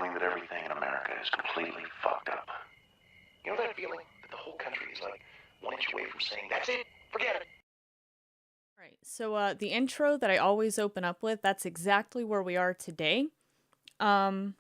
knowing that everything in America is completely fucked up. You know that feeling that the whole country is like 1 inch away from saying, that's it, forget it. Right. So the intro that I always open up with, that's exactly where we are today. Um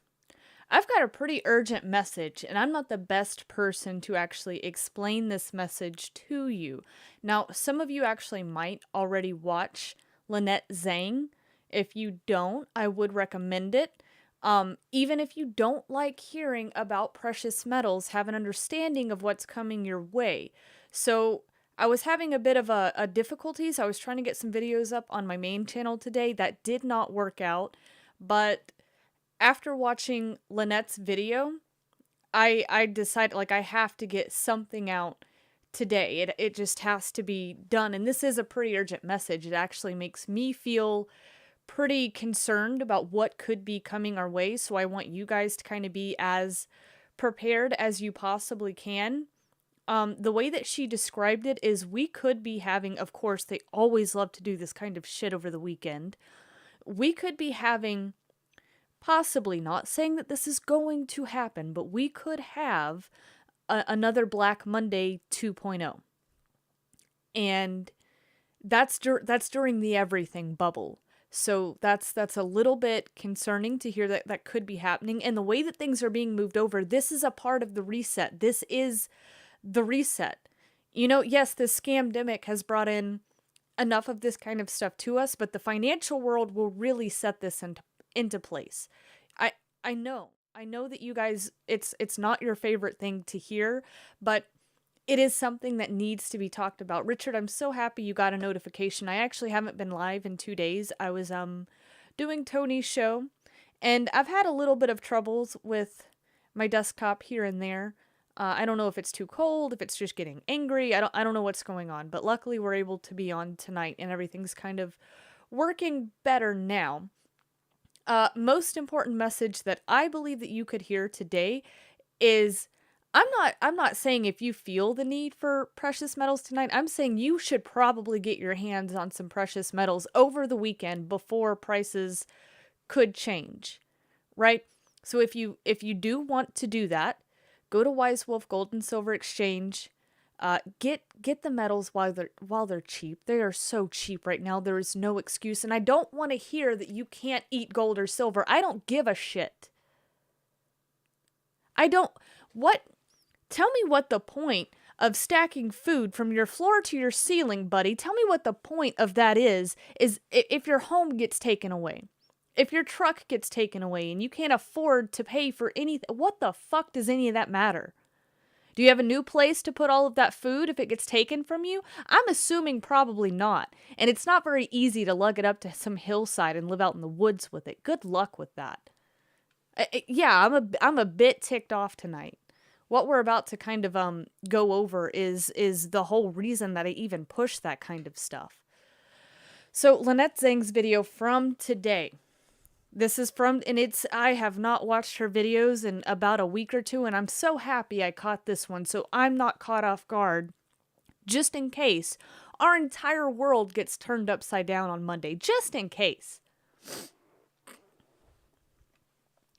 I've got a pretty urgent message, and I'm not the best person to actually explain this message to you. Now, some of you actually might already watch Lynette Zhang. If you don't, I would recommend it. Even if you don't like hearing about precious metals, have an understanding of what's coming your way. So, I was having a bit of a difficulties. I was trying to get some videos up on my main channel today. That did not work out, but after watching Lynette's video, I decided like I have to get something out today. It just has to be done. And this is a pretty urgent message. It actually makes me feel pretty concerned about what could be coming our way. So I want you guys to kind of be as prepared as you possibly can. The way that she described it is we could be having, of course, they always love to do this kind of shit over the weekend. We could be having, possibly not saying that this is going to happen, but we could have another Black Monday 2.0. And that's during the everything bubble. So that's a little bit concerning to hear that that could be happening. And the way that things are being moved over, this is a part of the reset. This is the reset. You know, yes, this scamdemic has brought in enough of this kind of stuff to us, but the financial world will really set this into place. I know. I know that you guys, it's not your favorite thing to hear, but it is something that needs to be talked about. Richard, I'm so happy you got a notification. I actually haven't been live in 2 days. I was doing Tony's show, and I've had a little bit of troubles with my desktop here and there. I don't know if it's too cold, if it's just getting angry. I don't know what's going on, but luckily we're able to be on tonight and everything's kind of working better now. Most important message that I believe that you could hear today is I'm not saying if you feel the need for precious metals tonight. I'm saying you should probably get your hands on some precious metals over the weekend before prices could change, right? So if you do want to do that, go to Wise Wolf Gold and Silver Exchange. Get the metals while they're cheap. They are so cheap right now. There is no excuse, and I don't want to hear that you can't eat gold or silver. I don't give a shit. I don't. What? Tell me what the point of stacking food from your floor to your ceiling, buddy. Tell me what the point of that is if your home gets taken away. If your truck gets taken away and you can't afford to pay for anything, what the fuck does any of that matter? Do you have a new place to put all of that food if it gets taken from you? I'm assuming probably not. And it's not very easy to lug it up to some hillside and live out in the woods with it. Good luck with that. Yeah, I'm a bit ticked off tonight. What we're about to kind of go over is the whole reason that I even push that kind of stuff. So Lynette Zhang's video from today. This is from, and I have not watched her videos in about a week or two, and I'm so happy I caught this one, so I'm not caught off guard, just in case our entire world gets turned upside down on Monday, just in case.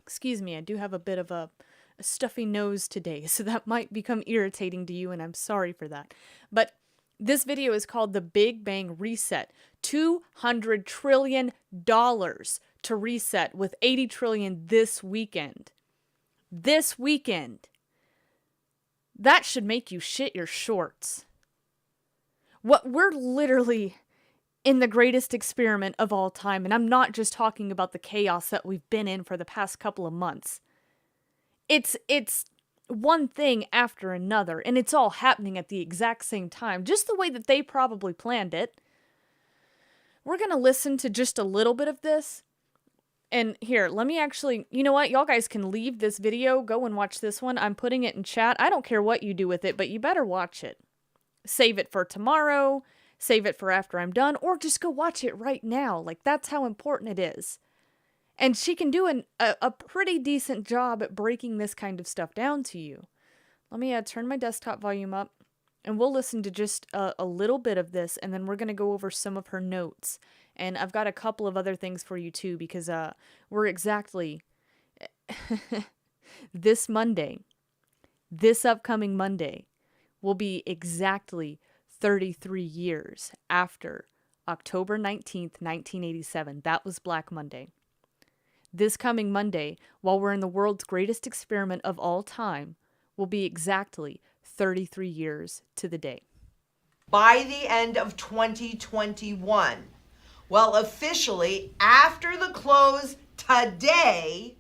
Excuse me, I do have a bit of a stuffy nose today, so that might become irritating to you, and I'm sorry for that. But this video is called The Big Bang Reset. $200 trillion to reset, with $80 trillion this weekend. This weekend. That should make you shit your shorts. We're literally in the greatest experiment of all time, and I'm not just talking about the chaos that we've been in for the past couple of months. It's one thing after another, and it's all happening at the exact same time, just the way that they probably planned it. We're going to listen to just a little bit of this. And here, let me actually, you know what? Y'all guys can leave this video, go and watch this one. I'm putting it in chat. I don't care what you do with it, but you better watch it. Save it for tomorrow, save it for after I'm done, or just go watch it right now. Like, that's how important it is. And she can do a pretty decent job at breaking this kind of stuff down to you. Let me turn my desktop volume up, and we'll listen to just a little bit of this, and then we're going to go over some of her notes. And I've got a couple of other things for you too, because we're exactly this Monday, this upcoming Monday, will be exactly 33 years after October 19th, 1987. That was Black Monday. This coming Monday, while we're in the world's greatest experiment of all time, will be exactly 33 years to the day. By the end of 2021. Well, officially, after the close today,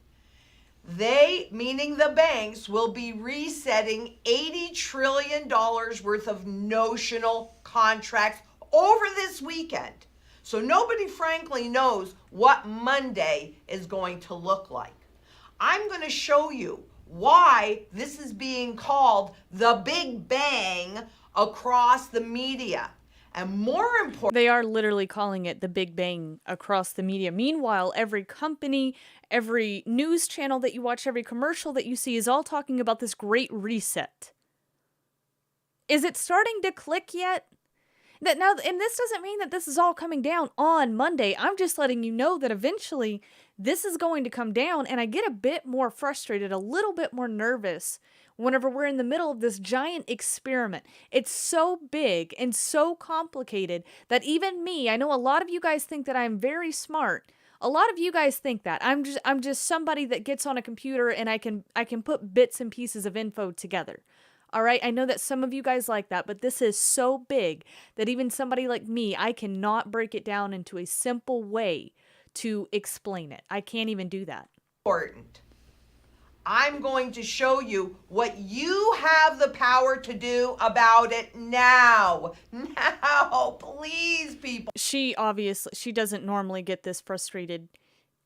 they, meaning the banks, will be resetting $80 trillion worth of notional contracts over this weekend. So nobody frankly knows what Monday is going to look like. I'm going to show you why this is being called the Big Bang across the media. And more important, they are literally calling it the Big Bang across the media. Meanwhile, every company, every news channel that you watch, every commercial that you see is all talking about this great reset. Is it starting to click yet? Now, and this doesn't mean that this is all coming down on Monday. I'm just letting you know that eventually this is going to come down, and I get a bit more frustrated, a little bit more nervous whenever we're in the middle of this giant experiment. It's so big and so complicated that even me, I know a lot of you guys think that I'm very smart. A lot of you guys think that I'm just somebody that gets on a computer and I can put bits and pieces of info together. All right, I know that some of you guys like that, but this is so big that even somebody like me, I cannot break it down into a simple way to explain it. I can't even do that. I'm going to show you what you have the power to do about it now. Now, please, people. She doesn't normally get this frustrated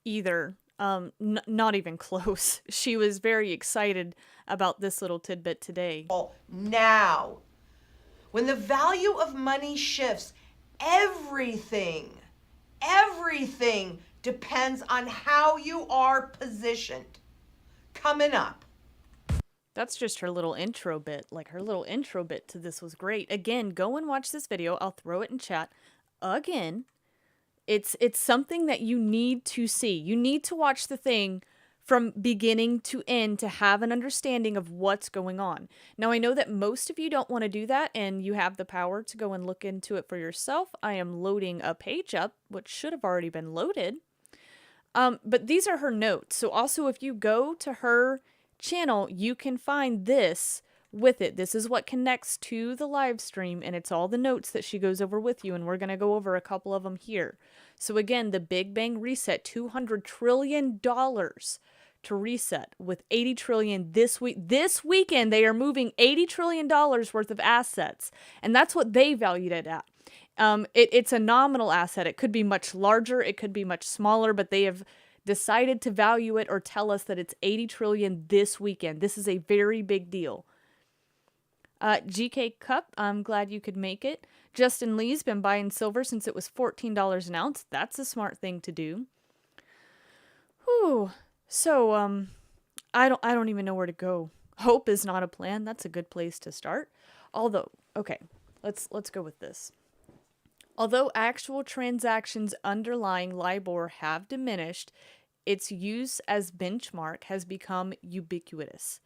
either. Not even close. She was very excited about this little tidbit today. Now, when the value of money shifts, everything depends on how you are positioned. Coming up. That's just her little intro bit. Like, her little intro bit to this was great. Again, go and watch this video. I'll throw it in chat again. It's something that you need to see. You need to watch the thing from beginning to end to have an understanding of what's going on. Now, I know that most of you don't want to do that, and you have the power to go and look into it for yourself. I am loading a page up, which should have already been loaded. But these are her notes. So also, if you go to her channel, you can find this with it. This is what connects to the live stream, and it's all the notes that she goes over with you, and we're going to go over a couple of them here. So again, the Big Bang reset, $200 trillion to reset with $80 trillion this week. This weekend, they are moving $80 trillion worth of assets, and that's what they valued it at. It's a nominal asset. It could be much larger, it could be much smaller, but they have decided to value it or tell us that it's $80 trillion this weekend. This is a very big deal. GK Cup, I'm glad you could make it. Justin Lee's been buying silver since it was $14 an ounce. That's a smart thing to do. Whew. So, I don't even know where to go. Hope is not a plan. That's a good place to start. Although, okay, let's go with this. Although actual transactions underlying LIBOR have diminished, its use as benchmark has become ubiquitous.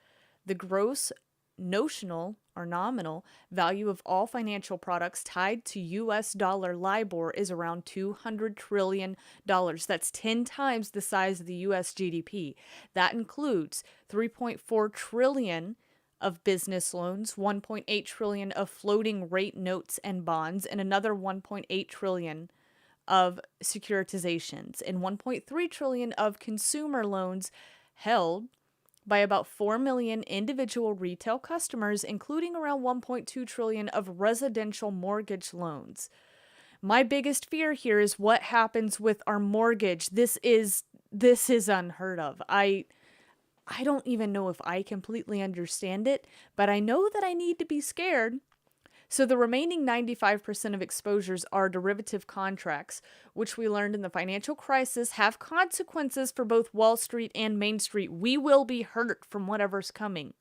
The gross notional or nominal value of all financial products tied to US dollar LIBOR is around $200 trillion. That's 10 times the size of the US GDP. That includes $3.4 trillion of business loans, $1.8 trillion of floating rate notes and bonds, and another $1.8 trillion of securitizations, and $1.3 trillion of consumer loans held by about 4 million individual retail customers, including around $1.2 trillion of residential mortgage loans. My biggest fear here is what happens with our mortgage. This is unheard of. I don't even know if I completely understand it, but I know that I need to be scared. So the remaining 95% of exposures are derivative contracts, which we learned in the financial crisis have consequences for both Wall Street and Main Street. We will be hurt from whatever's coming.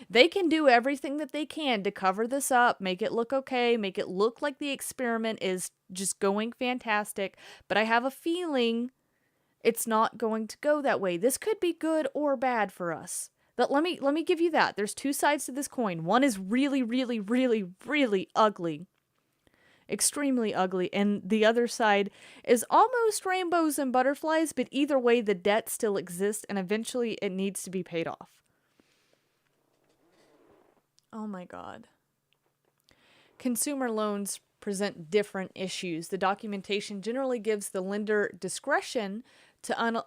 They can do everything that they can to cover this up, make it look okay, make it look like the experiment is just going fantastic. But I have a feeling It's not going to go that way. This could be good or bad for us. But let me give you that. There's two sides to this coin. One is really, really, really, really ugly. Extremely ugly. And the other side is almost rainbows and butterflies, but either way, the debt still exists and eventually it needs to be paid off. Oh my God. Consumer loans present different issues. The documentation generally gives the lender discretion to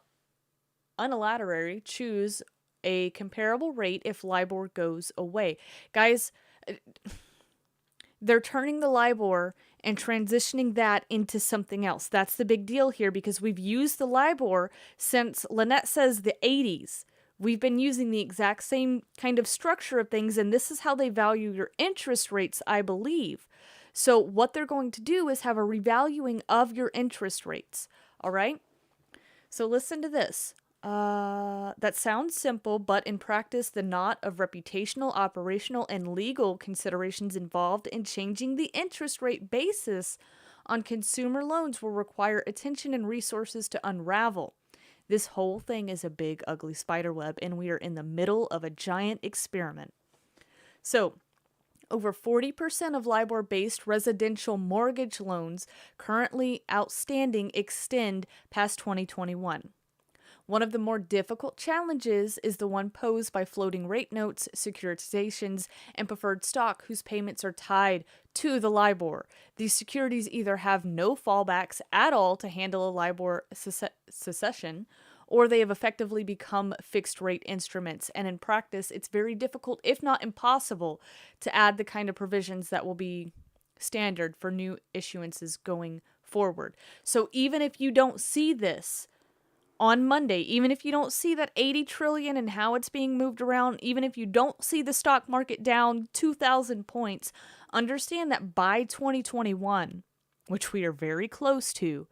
unilaterally choose a comparable rate if LIBOR goes away. Guys, they're turning the LIBOR and transitioning that into something else. That's the big deal here because we've used the LIBOR since, Lynette says, the 80s. We've been using the exact same kind of structure of things, and this is how they value your interest rates, I believe. So what they're going to do is have a revaluing of your interest rates, all right? So listen to this. That sounds simple, but in practice, the knot of reputational, operational, and legal considerations involved in changing the interest rate basis on consumer loans will require attention and resources to unravel. This whole thing is a big, ugly spider web, and we are in the middle of a giant experiment. So, over 40% of LIBOR-based residential mortgage loans currently outstanding extend past 2021. One of the more difficult challenges is the one posed by floating rate notes, securitizations, and preferred stock whose payments are tied to the LIBOR. These securities either have no fallbacks at all to handle a LIBOR secession, or they have effectively become fixed-rate instruments. And in practice, it's very difficult, if not impossible, to add the kind of provisions that will be standard for new issuances going forward. So even if you don't see this on Monday, even if you don't see that 80 trillion and how it's being moved around, even if you don't see the stock market down 2,000 points, understand that by 2021, which we are very close to,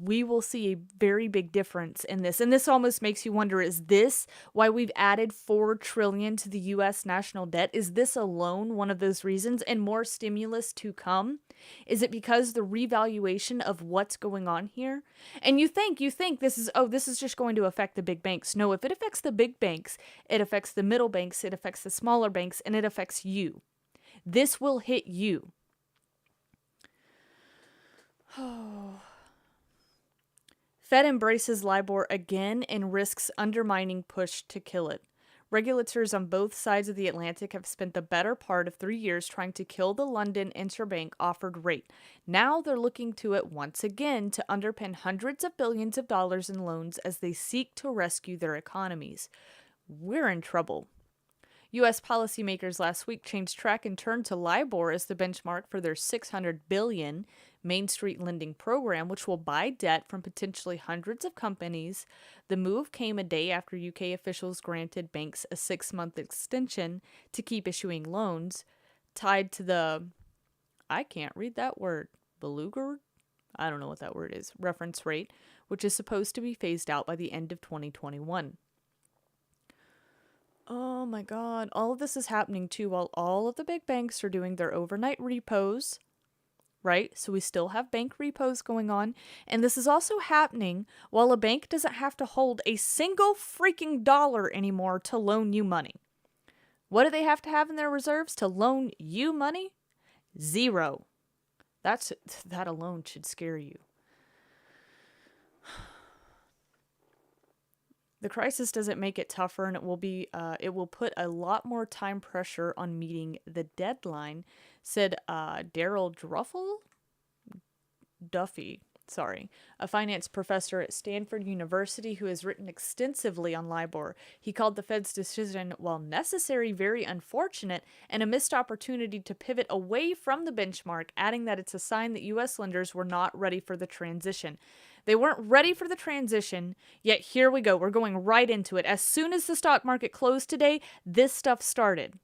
we will see a very big difference in this. And this almost makes you wonder, is this why we've added $4 trillion to the U.S. national debt? Is this alone one of those reasons and more stimulus to come? Is it because the revaluation of what's going on here? And you think this is just going to affect the big banks. No, if it affects the big banks, it affects the middle banks, it affects the smaller banks, and it affects you. This will hit you. Oh. Fed embraces LIBOR again and risks undermining push to kill it. Regulators on both sides of the Atlantic have spent the better part of 3 years trying to kill the London interbank offered rate. Now they're looking to it once again to underpin hundreds of billions of dollars in loans as they seek to rescue their economies. We're in trouble. U.S. policymakers last week changed track and turned to LIBOR as the benchmark for their $600 billion Main Street lending program, which will buy debt from potentially hundreds of companies. The move came a day after UK officials granted banks a 6-month extension to keep issuing loans tied to the, I can't read that word, beluga? I don't know what that word is, reference rate, which is supposed to be phased out by the end of 2021. Oh my God. All of this is happening too while all of the big banks are doing their overnight repos, right? So we still have bank repos going on. And this is also happening while a bank doesn't have to hold a single freaking dollar anymore to loan you money. What do they have to have in their reserves to loan you money? Zero. That alone should scare you. The crisis doesn't make it tougher, and it will put a lot more time pressure on meeting the deadline, said Daryl Duffy, a finance professor at Stanford University who has written extensively on LIBOR. He called the Fed's decision, while necessary, very unfortunate and a missed opportunity to pivot away from the benchmark, adding that it's a sign that U.S. lenders were not ready for the transition. They weren't ready for the transition, yet here we go. We're going right into it. As soon as the stock market closed today, this stuff started.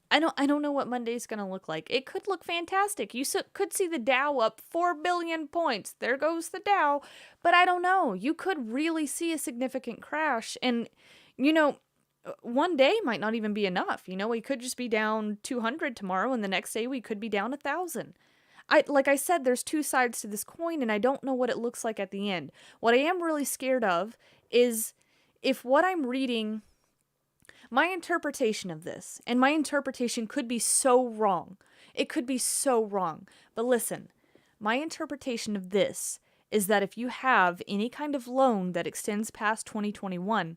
I don't know what Monday's going to look like. It could look fantastic. You could see the Dow up 4 billion points. There goes the Dow. But I don't know. You could really see a significant crash. And, one day might not even be enough. We could just be down 200 tomorrow, and the next day we could be down 1,000. like I said, there's two sides to this coin, and I don't know what it looks like at the end. What I am really scared of is if what I'm reading, my interpretation of this, and my interpretation could be so wrong. It could be so wrong. But listen, my interpretation of this is that if you have any kind of loan that extends past 2021,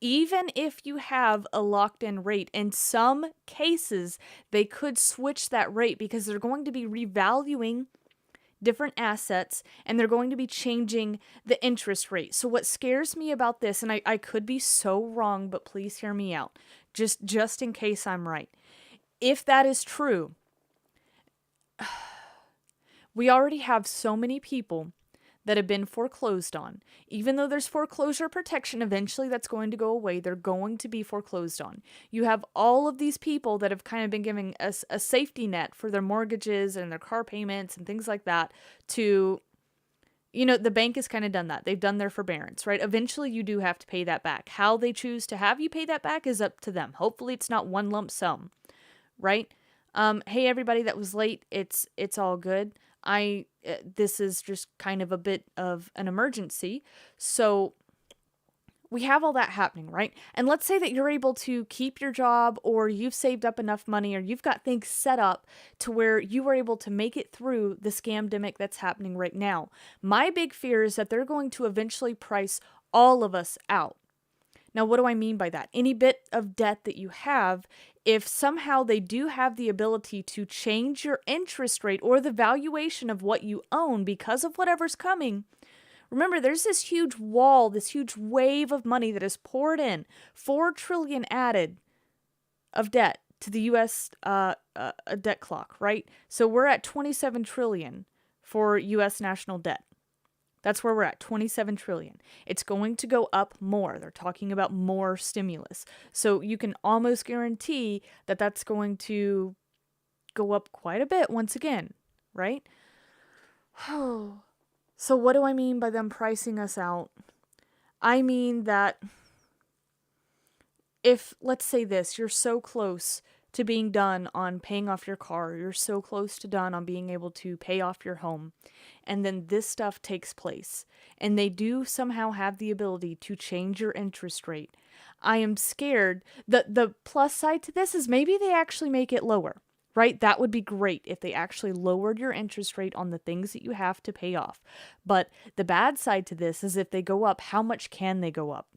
even if you have a locked-in rate, in some cases, they could switch that rate because they're going to be revaluing different assets and they're going to be changing the interest rate. So what scares me about this, and I could be so wrong, but please hear me out, just in case I'm right. If that is true, we already have so many people that have been foreclosed on. Even though there's foreclosure protection, eventually that's going to go away. They're going to be foreclosed on. You have all of these people that have kind of been giving us a safety net for their mortgages and their car payments and things like that to, the bank has kind of done that. They've done their forbearance, right? Eventually you do have to pay that back. How they choose to have you pay that back is up to them. Hopefully it's not one lump sum, right? Hey everybody that was late, it's all good. This is just kind of a bit of an emergency. So we have all that happening, right? And let's say that you're able to keep your job, or you've saved up enough money, or you've got things set up to where you were able to make it through the scamdemic that's happening right now. My big fear is that they're going to eventually price all of us out. Now, what do I mean by that? Any bit of debt that you have, if somehow they do have the ability to change your interest rate or the valuation of what you own because of whatever's coming, remember, there's this huge wall, this huge wave of money that is poured in, $4 trillion added of debt to the U.S. Debt clock, right? So we're at $27 trillion for U.S. national debt. That's where we're at, $27 trillion. It's going to go up more. They're talking about more stimulus. So you can almost guarantee that that's going to go up quite a bit once again, right? So what do I mean by them pricing us out? I mean that if, let's say this, you're so close to being done on paying off your car, you're so close to done on being able to pay off your home, and then this stuff takes place, and they do somehow have the ability to change your interest rate, I am scared that the plus side to this is maybe they actually make it lower, right? That would be great if they actually lowered your interest rate on the things that you have to pay off. But the bad side to this is if they go up, how much can they go up,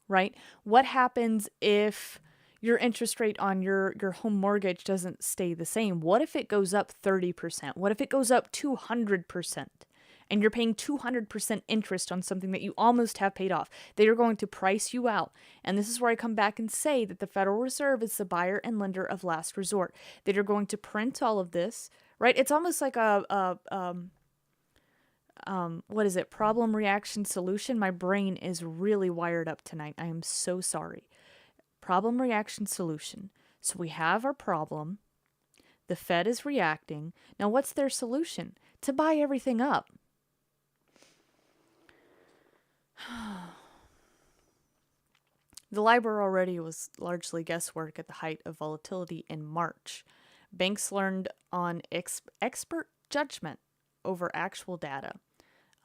right? What happens if your interest rate on your home mortgage doesn't stay the same? What if it goes up 30%? What if it goes up 200%? And you're paying 200% interest on something that you almost have paid off? They are going to price you out. And this is where I come back and say that the Federal Reserve is the buyer and lender of last resort. They are going to print all of this, right? It's almost like what is it? Problem, reaction, solution. My brain is really wired up tonight. I am so sorry. Problem, reaction, solution. So we have our problem. The Fed is reacting. Now what's their solution? To buy everything up. The LIBOR already was largely guesswork at the height of volatility in March. Banks learned on expert judgment over actual data.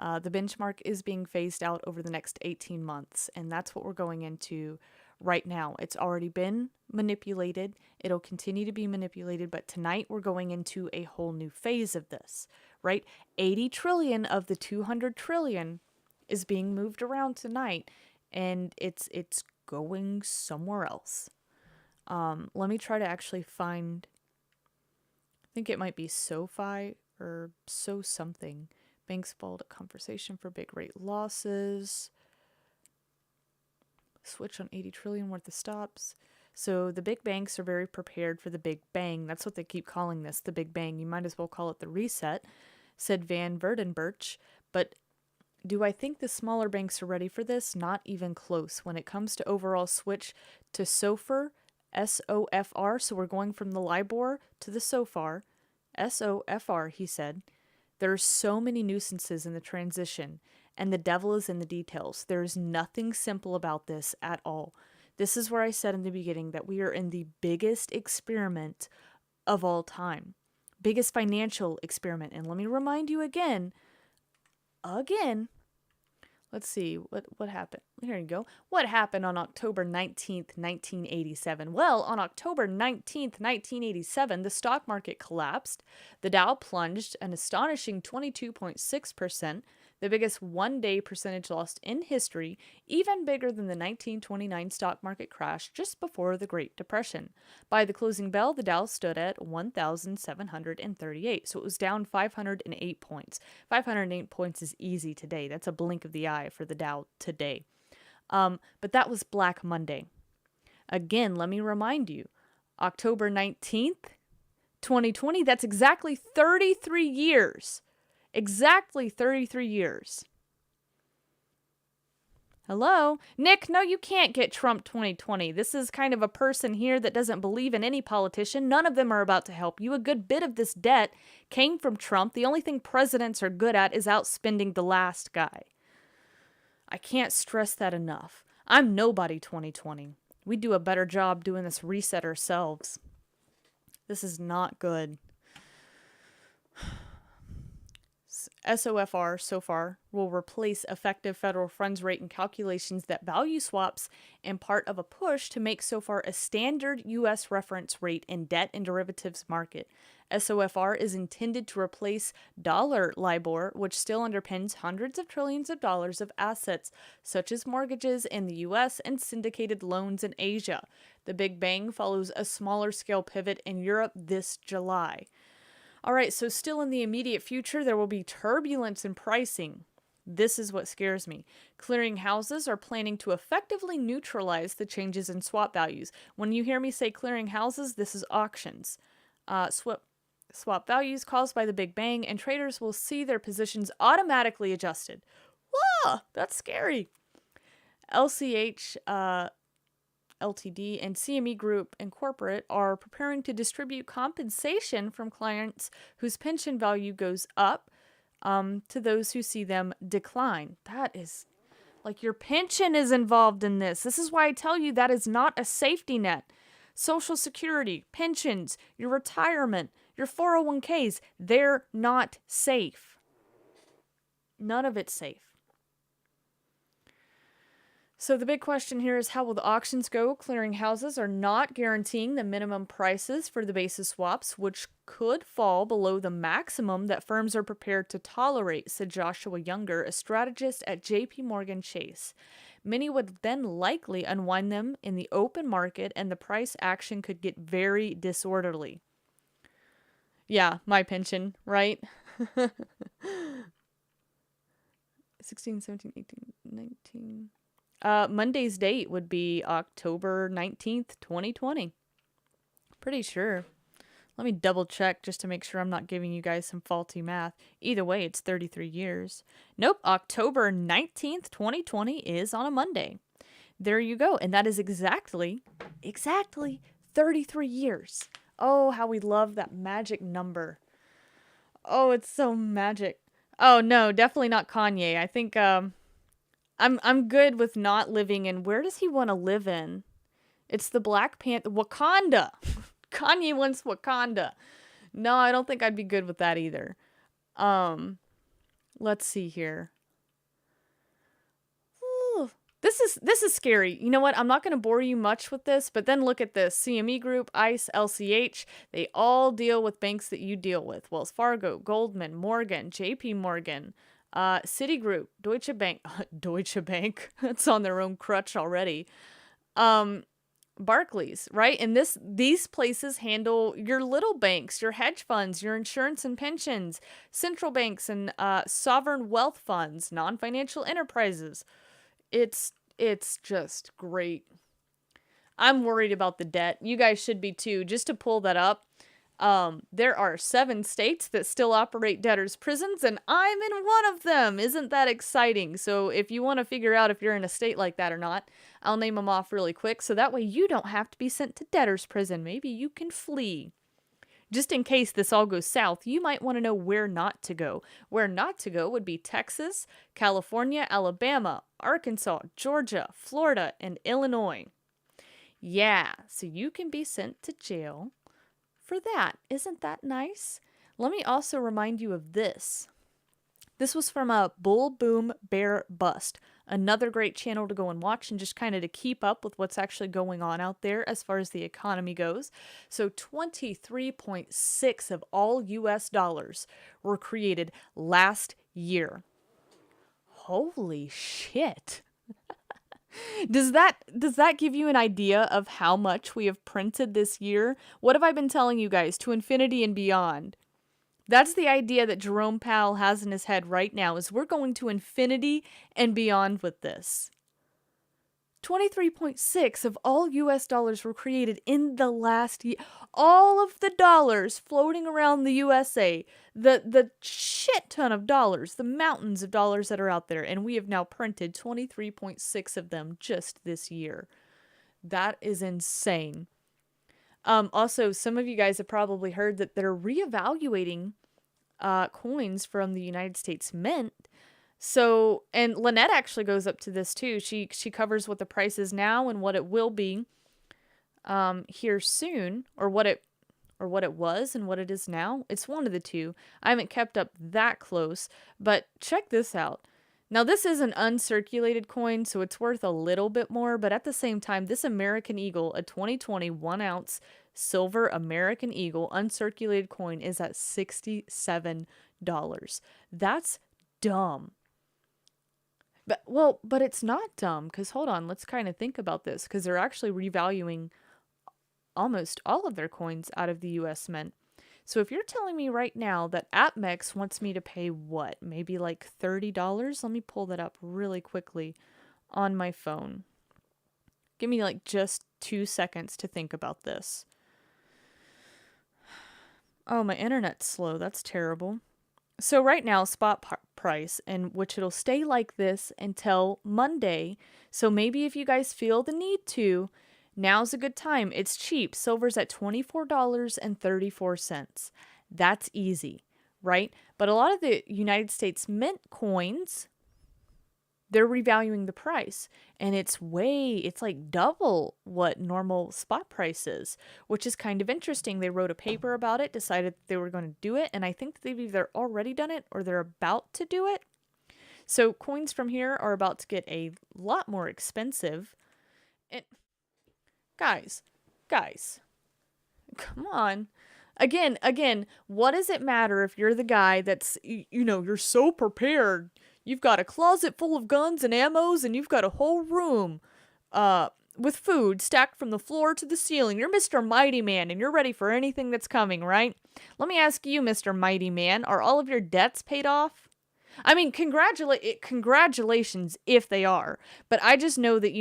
The benchmark is being phased out over the next 18 months, and that's what we're going into right now. It's already been manipulated. It'll continue to be manipulated, but tonight we're going into a whole new phase of this, right? 80 trillion of the 200 trillion is being moved around tonight, and it's going somewhere else. Let me try to actually find, I think it might be SoFi or so something. Banks followed a conversation for big rate losses. Switch on 80 trillion worth of stops. So the big banks are very prepared for the big bang. That's what they keep calling this, the big bang. You might as well call it the reset, said Van Verdenberch. But do I think the smaller banks are ready for this? Not even close. When it comes to overall switch to SOFR, S-O-F-R, so we're going from the LIBOR to the SOFR, S-O-F-R, he said. There are so many nuisances in the transition, and the devil is in the details. There is nothing simple about this at all. This is where I said in the beginning that we are in the biggest experiment of all time. biggest financial experiment. And let me remind you again, let's see, what happened? Here you go. What happened on October 19th, 1987? Well, on October 19th, 1987, the stock market collapsed. The Dow plunged an astonishing 22.6%, the biggest one-day percentage loss in history, even bigger than the 1929 stock market crash just before the Great Depression. By the closing bell, the Dow stood at 1,738, so it was down 508 points. 508 points is easy today. That's a blink of the eye for the Dow today. But that was Black Monday. Again, let me remind you, October 19th, 2020, that's exactly 33 years. Exactly 33 years. Hello? Nick, no, you can't get Trump 2020. This is kind of a person here that doesn't believe in any politician. None of them are about to help you. A good bit of this debt came from Trump. The only thing presidents are good at is outspending the last guy. I can't stress that enough. I'm nobody 2020. We do a better job doing this reset ourselves. This is not good. SOFR, so far, will replace effective federal funds rate in calculations that value swaps and part of a push to make SOFR a standard U.S. reference rate in debt and derivatives market. SOFR is intended to replace dollar LIBOR, which still underpins hundreds of trillions of dollars of assets, such as mortgages in the U.S. and syndicated loans in Asia. The Big Bang follows a smaller scale pivot in Europe this July. All right, so still in the immediate future, there will be turbulence in pricing. This is what scares me. Clearing houses are planning to effectively neutralize the changes in swap values. When you hear me say clearing houses, this is auctions. Swap values caused by the Big Bang, and traders will see their positions automatically adjusted. Whoa, that's scary. LCH, Ltd. and CME Group and Corporate are preparing to distribute compensation from clients whose pension value goes up to those who see them decline. That is, like, your pension is involved in this. This is why I tell you that is not a safety net. Social Security, pensions, your retirement, your 401ks, they're not safe. None of it's safe. So the big question here is, how will the auctions go? Clearing houses are not guaranteeing the minimum prices for the basis swaps, which could fall below the maximum that firms are prepared to tolerate, said Joshua Younger, a strategist at JP Morgan Chase. Many would then likely unwind them in the open market, and the price action could get very disorderly. Yeah, my pension, right? 16, 17, 18, 19... Monday's date would be October 19th, 2020. Pretty sure. Let me double check just to make sure I'm not giving you guys some faulty math. Either way, it's 33 years. Nope, October 19th, 2020 is on a Monday. There you go. And that is exactly 33 years. Oh, how we love that magic number. Oh, it's so magic. Oh, no, definitely not Kanye. I think, I'm good with not living in, where does he want to live in? It's the Black Panther, Wakanda. Kanye wants Wakanda. No, I don't think I'd be good with that either. Let's see here. Ooh, this is scary. You know what? I'm not going to bore you much with this, but then look at this. CME Group, ICE, LCH, they all deal with banks that you deal with. Wells Fargo, Goldman, Morgan, JP Morgan, Citigroup, Deutsche Bank, that's on their own crutch already. Barclays, right? And these places handle your little banks, your hedge funds, your insurance and pensions, central banks and sovereign wealth funds, non-financial enterprises. It's just great. I'm worried about the debt. You guys should be too. Just to pull that up, there are 7 states that still operate debtors' prisons, and I'm in one of them. Isn't that exciting? So if you want to figure out if you're in a state like that or not, I'll name them off really quick, so that way you don't have to be sent to debtors' prison. Maybe you can flee. Just in case this all goes south, you might want to know where not to go. Where not to go would be Texas, California, Alabama, Arkansas, Georgia, Florida, and Illinois. Yeah, so you can be sent to jail for that. Isn't that nice? let me also remind you of this. This was from a Bull Boom Bear Bust. Another great channel to go and watch and just kind of to keep up with what's actually going on out there as far as the economy goes. So 23.6 of all US dollars were created last year. Holy shit. Does that give you an idea of how much we have printed this year? What have I been telling you guys? To infinity and beyond. That's the idea that Jerome Powell has in his head right now, is we're going to infinity and beyond with this. 23.6 of all US dollars were created in the last year. All of the dollars floating around the USA, the shit ton of dollars, the mountains of dollars that are out there, and we have now printed 23.6 of them just this year. That is insane. Also, some of you guys have probably heard that they're reevaluating coins from the United States Mint. So, and Lynette actually goes up to this too. She covers what the price is now and what it will be here soon, or what it was and what it is now. It's one of the two. I haven't kept up that close, but check this out. Now, this is an uncirculated coin, so it's worth a little bit more, but at the same time, this American Eagle, a 2020 1-ounce silver American Eagle uncirculated coin, is at $67. That's dumb. But it's not dumb, because hold on, let's kind of think about this, because they're actually revaluing almost all of their coins out of the US Mint. So if you're telling me right now that APMEX wants me to pay what, maybe like $30? Let me pull that up really quickly on my phone. Give me like just 2 seconds to think about this. Oh, my internet's slow. That's terrible. So right now, spot price, and which it'll stay like this until Monday. So maybe if you guys feel the need to, now's a good time. It's cheap. Silver's at $24.34. That's easy, right? But a lot of the United States Mint coins, they're revaluing the price, and it's like double what normal spot price is, which is kind of interesting. They wrote a paper about it, decided they were going to do it, and I think they've either already done it or they're about to do it. So coins from here are about to get a lot more expensive. And guys, come on. Again, what does it matter if you're the guy that's, you're so prepared. You've got a closet full of guns and ammos, and you've got a whole room with food stacked from the floor to the ceiling. You're Mr. Mighty Man, and you're ready for anything that's coming, right? Let me ask you, Mr. Mighty Man, are all of your debts paid off? I mean, congratulations if they are. But I just know that,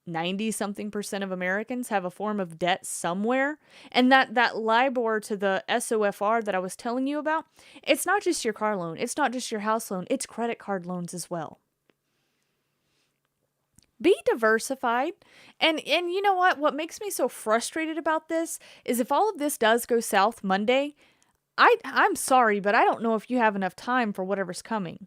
90-something% of Americans have a form of debt somewhere. And that LIBOR to the SOFR that I was telling you about, it's not just your car loan. It's not just your house loan. It's credit card loans as well. Be diversified. And you know what? What makes me so frustrated about this is if all of this does go south Monday, I'm sorry, but I don't know if you have enough time for whatever's coming.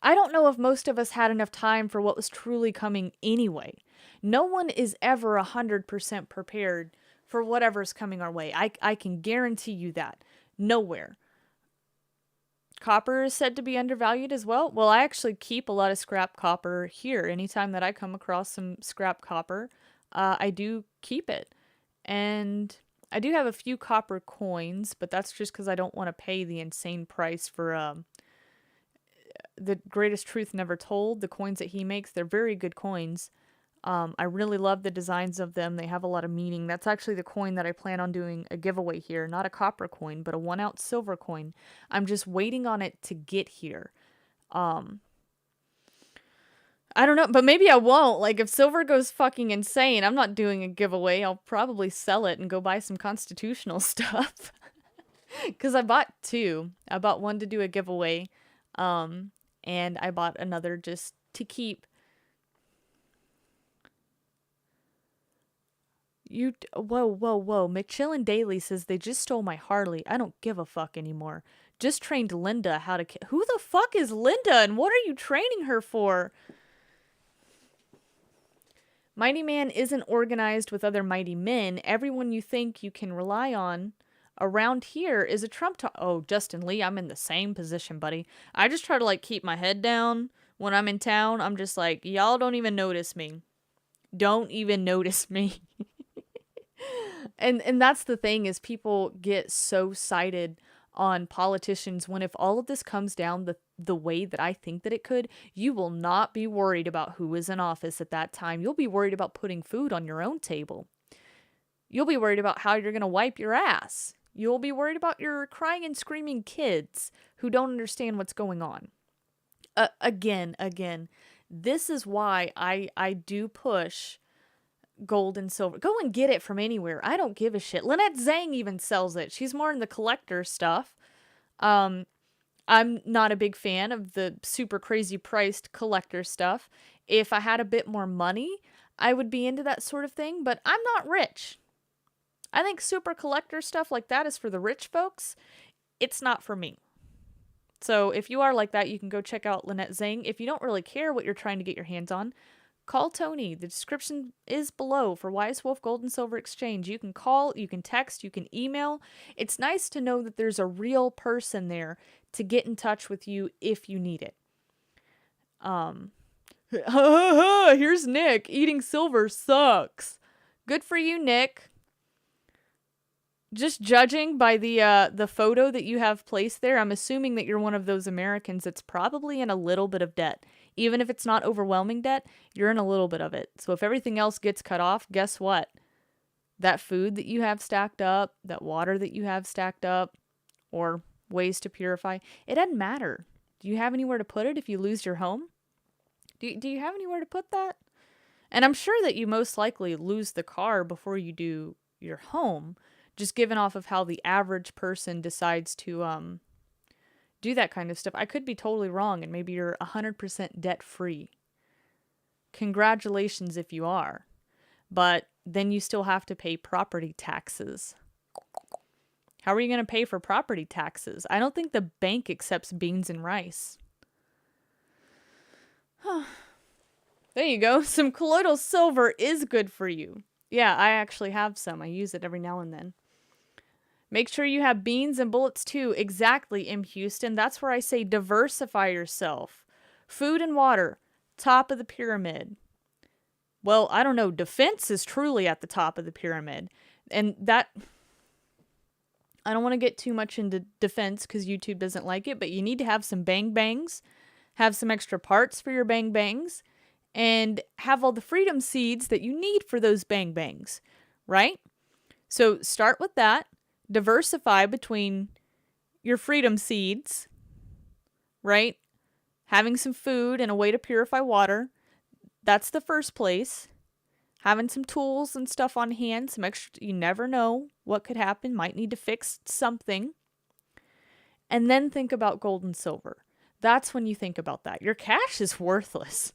I don't know if most of us had enough time for what was truly coming anyway. No one is ever 100% prepared for whatever's coming our way. I can guarantee you that. Nowhere. Copper is said to be undervalued as well. Well, I actually keep a lot of scrap copper here. Anytime that I come across some scrap copper, I do keep it. And I do have a few copper coins, but that's just because I don't want to pay the insane price for the Greatest Truth Never Told. The coins that he makes, they're very good coins. I really love the designs of them. They have a lot of meaning. That's actually the coin that I plan on doing a giveaway here. Not a copper coin, but a 1-ounce silver coin. I'm just waiting on it to get here. I don't know, but maybe I won't. Like, if silver goes fucking insane, I'm not doing a giveaway. I'll probably sell it and go buy some constitutional stuff. Because I bought 2. I bought one to do a giveaway. And I bought another just to keep. Whoa. McChillin Daily says they just stole my Harley. I don't give a fuck anymore. Just trained Linda how to... Who the fuck is Linda, and what are you training her for? Mighty Man isn't organized with other mighty men. Everyone you think you can rely on around here is a Trump talk. Oh, Justin Lee, I'm in the same position, buddy. I just try to like keep my head down when I'm in town. I'm just like, y'all don't even notice me. Don't even notice me. And that's the thing, is people get so cited on politicians when, if all of this comes down the way that I think that it could, you will not be worried about who is in office at that time. You'll be worried about putting food on your own table. You'll be worried about how you're going to wipe your ass. You'll be worried about your crying and screaming kids who don't understand what's going on. Again, this is why I do push gold and silver. Go and get it from anywhere. I don't give a shit. Lynette Zhang even sells it. She's more in the collector stuff. I'm not a big fan of the super crazy priced collector stuff. If I had a bit more money, I would be into that sort of thing, but I'm not rich. I think super collector stuff like that is for the rich folks. It's not for me. So if you are like that, you can go check out Lynette Zhang. If you don't really care what you're trying to get your hands on, call Tony. The description is below for Wise Wolf Gold and Silver Exchange. You can call, you can text, you can email. It's nice to know that there's a real person there to get in touch with you if you need it. Here's Nick. Eating silver sucks. Good for you, Nick. Just judging by the photo that you have placed there, I'm assuming that you're one of those Americans that's probably in a little bit of debt. Even if it's not overwhelming debt, you're in a little bit of it. So if everything else gets cut off, guess what? That food that you have stacked up, that water that you have stacked up, or ways to purify, it doesn't matter. Do you have anywhere to put it if you lose your home? Do you have anywhere to put that? And I'm sure that you most likely lose the car before you do your home, just given off of how the average person decides to do that kind of stuff. I could be totally wrong, and maybe you're 100% debt-free. Congratulations if you are. But then you still have to pay property taxes. How are you going to pay for property taxes? I don't think the bank accepts beans and rice. There you go. Some colloidal silver is good for you. Yeah, I actually have some. I use it every now and then. Make sure you have beans and bullets too. Exactly, M. Houston. That's where I say diversify yourself. Food and water, top of the pyramid. Well, I don't know. Defense is truly at the top of the pyramid. And that... I don't want to get too much into defense because YouTube doesn't like it, but you need to have some bang bangs, have some extra parts for your bang bangs, and have all the freedom seeds that you need for those bang bangs, right? So start with that. Diversify between your freedom seeds, right? Having some food and a way to purify water. That's the first place. Having some tools and stuff on hand, some extra, you never know what could happen. Might need to fix something. And then think about gold and silver. That's when you think about that. Your cash is worthless.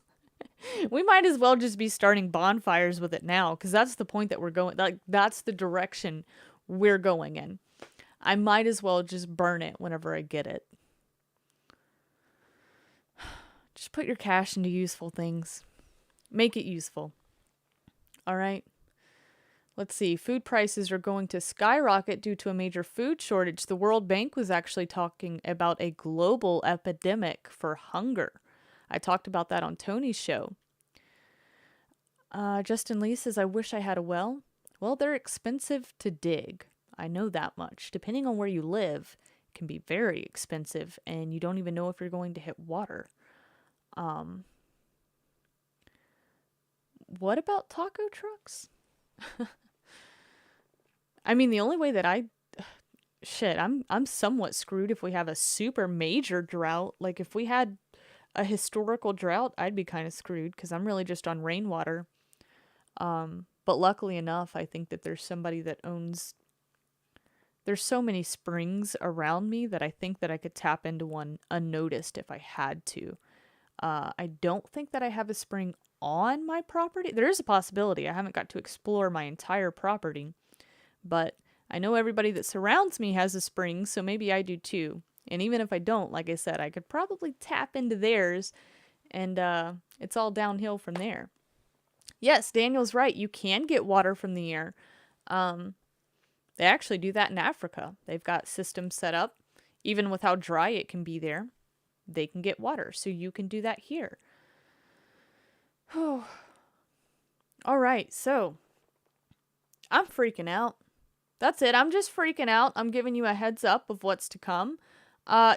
We might as well just be starting bonfires with it now, because that's the point that we're going. Like, that's the direction we're going in. I might as well just burn it whenever I get it. Just put your cash into useful things. Make it useful. All right. Let's see. Food prices are going to skyrocket due to a major food shortage. The World Bank was actually talking about a global epidemic for hunger. I talked about that on Tony's show. Justin Lee says, I wish I had a well. Well, they're expensive to dig. I know that much. Depending on where you live, it can be very expensive, and you don't even know if you're going to hit water. What about taco trucks? I mean, the only way that I'm somewhat screwed if we have a super major drought. Like, if we had a historical drought, I'd be kind of screwed because I'm really just on rainwater. But luckily enough, I think that there's somebody that owns... There's so many springs around me that I think that I could tap into one unnoticed if I had to. I don't think that I have a spring on my property. There is a possibility. I haven't got to explore my entire property. But I know everybody that surrounds me has a spring, so maybe I do too. And even if I don't, like I said, I could probably tap into theirs, and it's all downhill from there. Yes, Daniel's right. You can get water from the air. They actually do that in Africa. They've got systems set up. Even with how dry it can be there, they can get water. So you can do that here. All right, so I'm freaking out. That's it. I'm just freaking out. I'm giving you a heads up of what's to come.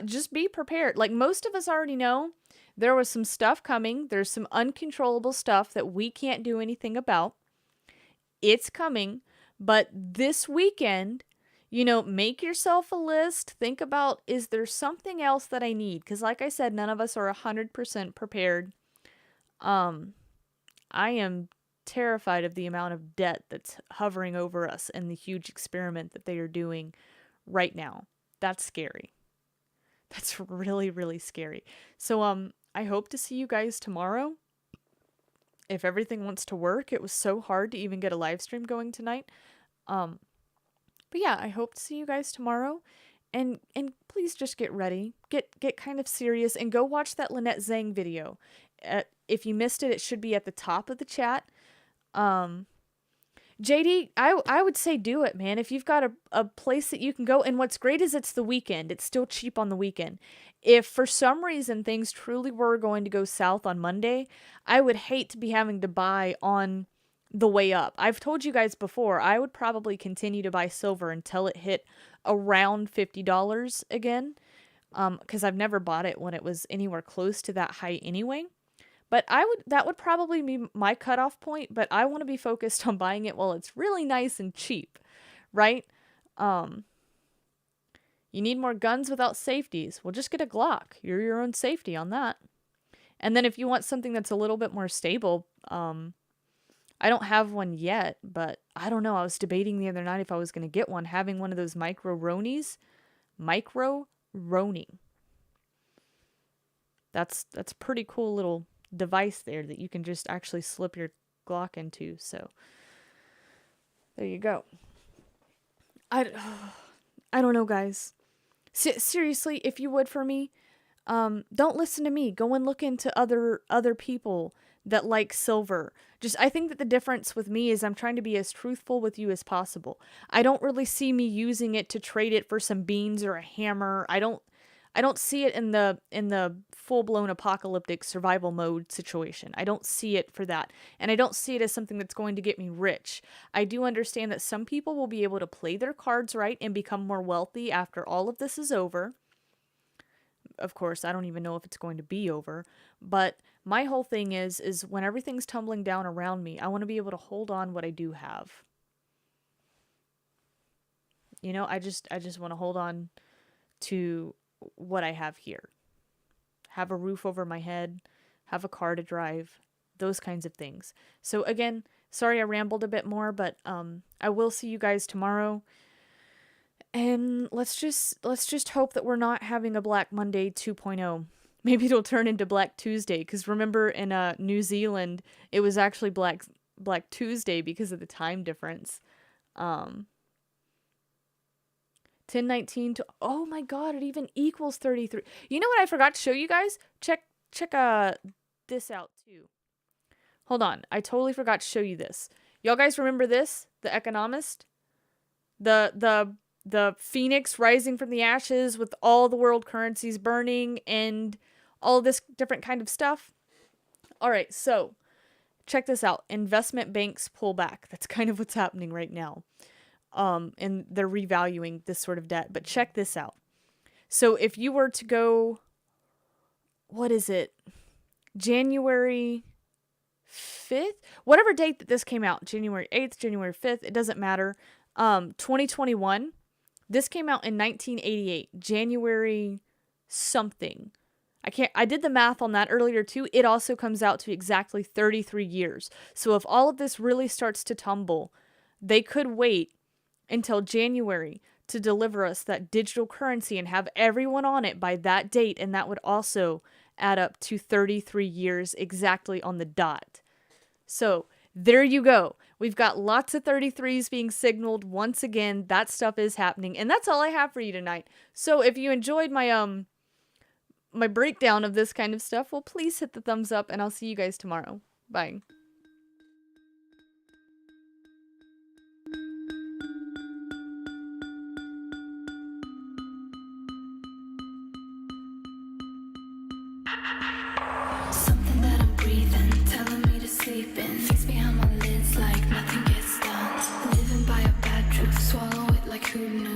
Just be prepared. Like most of us already know, there was some stuff coming. There's some uncontrollable stuff that we can't do anything about. It's coming. But this weekend, you know, make yourself a list. Think about, is there something else that I need? Because like I said, none of us are 100% prepared. I am terrified of the amount of debt that's hovering over us and the huge experiment that they are doing right now. That's scary. That's really, really scary. So, I hope to see you guys tomorrow. If everything wants to work, it was so hard to even get a live stream going tonight. But yeah, I hope to see you guys tomorrow. And please just get ready. Get kind of serious and go watch that Lynette Zhang video. If you missed it, it should be at the top of the chat. JD, I would say do it, man. If you've got a place that you can go, and what's great is it's the weekend. It's still cheap on the weekend. If for some reason things truly were going to go south on Monday, I would hate to be having to buy on the way up. I've told you guys before, I would probably continue to buy silver until it hit around $50 again, because I've never bought it when it was anywhere close to that high anyway. But that would probably be my cutoff point, but I want to be focused on buying it while it's really nice and cheap, right? You need more guns without safeties. Well, just get a Glock. You're your own safety on that. And then if you want something that's a little bit more stable, I don't have one yet, but I don't know. I was debating the other night if I was going to get one, having one of those micro-ronies. Micro-roni. That's a pretty cool little device there that you can just actually slip your Glock into. So there you go. I don't know, guys. Seriously, if you would, for me, don't listen to me. Go and look into other people that like silver. I think that the difference with me is I'm trying to be as truthful with you as possible. I don't really see me using it to trade it for some beans or a hammer. I don't see it in the full-blown apocalyptic survival mode situation. I don't see it for that. And I don't see it as something that's going to get me rich. I do understand that some people will be able to play their cards right and become more wealthy after all of this is over. Of course, I don't even know if it's going to be over. But my whole thing is when everything's tumbling down around me, I want to be able to hold on what I do have. You know, I just want to hold on to what I have here. Have a roof over my head, have a car to drive, those kinds of things. So again, sorry I rambled a bit more, but I will see you guys tomorrow. And let's just hope that we're not having a Black Monday 2.0. Maybe it'll turn into Black Tuesday, because remember in New Zealand, it was actually Black Tuesday because of the time difference. 1019 to, oh my god, it even equals 33. You know what I forgot to show you guys? Check this out too. Hold on, I totally forgot to show you this. Y'all guys remember this? The Economist? The phoenix rising from the ashes with all the world currencies burning and all this different kind of stuff? Alright, so check this out. Investment banks pull back. That's kind of what's happening right now. And they're revaluing this sort of debt. But check this out. So if you were to go, what is it? January 5th? Whatever date that this came out, January 8th, January 5th, it doesn't matter. 2021, this came out in 1988, January something. I did the math on that earlier too. It also comes out to exactly 33 years. So if all of this really starts to tumble, they could wait until January to deliver us that digital currency and have everyone on it by that date, and that would also add up to 33 years exactly on the dot. So there you go. We've got lots of 33s being signaled once again. That stuff is happening, and that's all I have for you tonight. So if you enjoyed my my breakdown of this kind of stuff, well, please hit the thumbs up, and I'll see you guys tomorrow. Bye. could not.